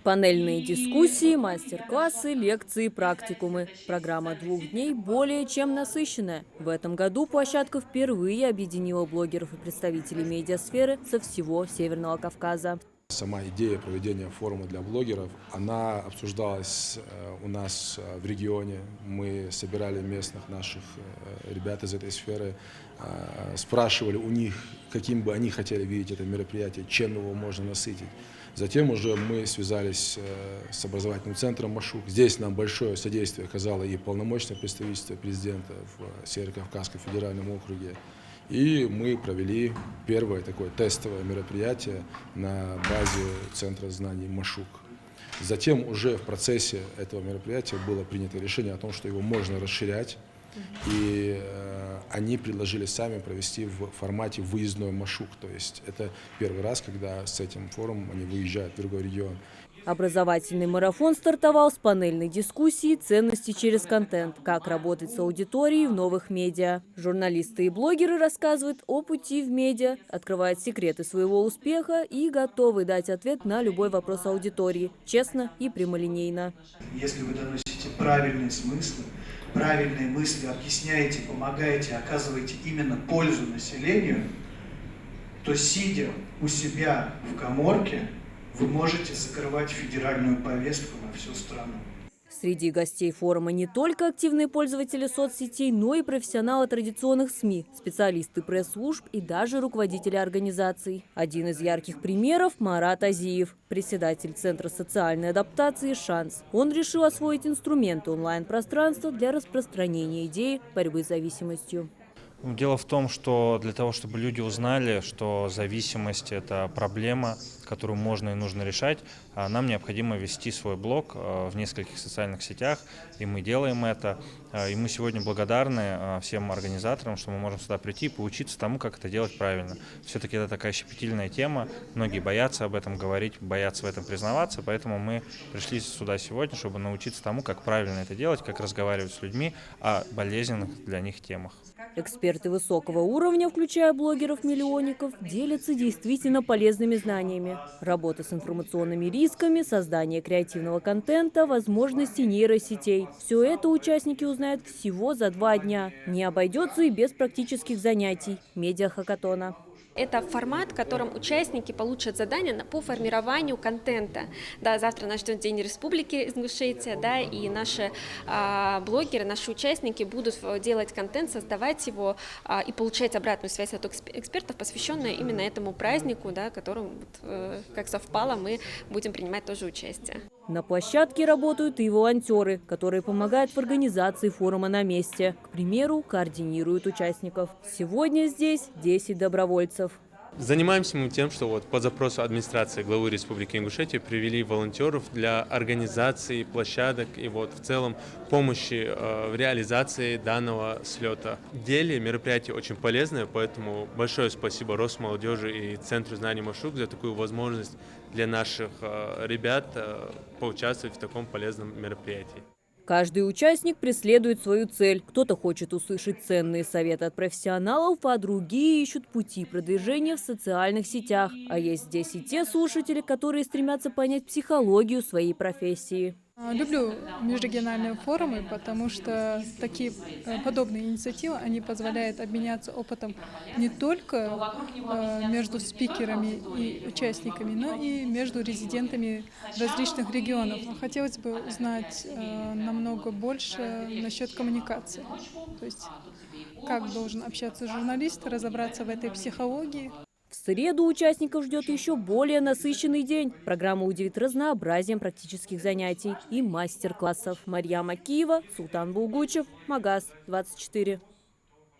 Панельные дискуссии, мастер-классы, лекции, практикумы. Программа 2 дней более чем насыщенная. В этом году площадка впервые объединила блогеров и представителей медиасферы со всего Северного Кавказа. Сама идея проведения форума для блогеров, она обсуждалась у нас в регионе. Мы собирали местных наших ребят из этой сферы, спрашивали у них, каким бы они хотели видеть это мероприятие, чем его можно насытить. Затем уже мы связались с образовательным центром «Машук». Здесь нам большое содействие оказало и полномочное представительство президента в Северо-Кавказском федеральном округе. И мы провели первое такое тестовое мероприятие на базе Центра знаний «Машук». Затем уже в процессе этого мероприятия было принято решение о том, что его можно расширять. И они предложили сами провести в формате выездной «Машук». То есть это первый раз, когда с этим форумом они выезжают в другой регион. Образовательный марафон стартовал с панельной дискуссии «Ценности через контент. Как работать с аудиторией в новых медиа». Журналисты и блогеры рассказывают о пути в медиа, открывают секреты своего успеха и готовы дать ответ на любой вопрос аудитории, честно и прямолинейно. Если вы доносите правильные смыслы, правильные мысли, объясняете, помогаете, оказываете именно пользу населению, то, сидя у себя в каморке, вы можете закрывать федеральную повестку на всю страну. Среди гостей форума не только активные пользователи соцсетей, но и профессионалы традиционных СМИ, специалисты пресс-служб и даже руководители организаций. Один из ярких примеров – Марат Азиев, председатель Центра социальной адаптации «Шанс». Он решил освоить инструменты онлайн-пространства для распространения идеи борьбы с зависимостью. Дело в том, что для того, чтобы люди узнали, что зависимость – это проблема, которую можно и нужно решать, нам необходимо вести свой блог в нескольких социальных сетях, и мы делаем это. И мы сегодня благодарны всем организаторам, что мы можем сюда прийти и поучиться тому, как это делать правильно. Все-таки это такая щепетильная тема, многие боятся об этом говорить, боятся в этом признаваться, поэтому мы пришли сюда сегодня, чтобы научиться тому, как правильно это делать, как разговаривать с людьми о болезненных для них темах. Эксперты высокого уровня, включая блогеров-миллионников, делятся действительно полезными знаниями. Работа с информационными рисками, создание креативного контента, возможности нейросетей. Все это участники узнают всего за 2 дня. Не обойдется и без практических занятий медиа-хакатона. Это формат, в котором участники получат задания по формированию контента. Да, завтра нас ждет День Республики Ингушетия, да, и наши блогеры, наши участники будут делать контент, создавать его и получать обратную связь от экспертов, посвященную именно этому празднику, да, которым, как совпало, мы будем принимать тоже участие. На площадке работают и волонтеры, которые помогают в организации форума на месте. К примеру, координируют участников. Сегодня здесь 10 добровольцев. Занимаемся мы тем, что по запросу администрации главы Республики Ингушетия привели волонтеров для организации площадок и в целом помощи в реализации данного слета. В деле мероприятие очень полезное, поэтому большое спасибо Росмолодежи и Центру знаний «Машук» за такую возможность для наших ребят поучаствовать в таком полезном мероприятии. Каждый участник преследует свою цель. Кто-то хочет услышать ценные советы от профессионалов, а другие ищут пути продвижения в социальных сетях. А есть здесь и те слушатели, которые стремятся понять психологию своей профессии. Люблю межрегиональные форумы, потому что такие подобные инициативы, они позволяют обменяться опытом не только между спикерами и участниками, но и между резидентами различных регионов. Хотелось бы узнать намного больше насчет коммуникации, то есть как должен общаться журналист, разобраться в этой психологии. В среду участников ждет еще более насыщенный день. Программа удивит разнообразием практических занятий и мастер-классов. Марьям Акиева, Султан Булгучев, Магаз 24.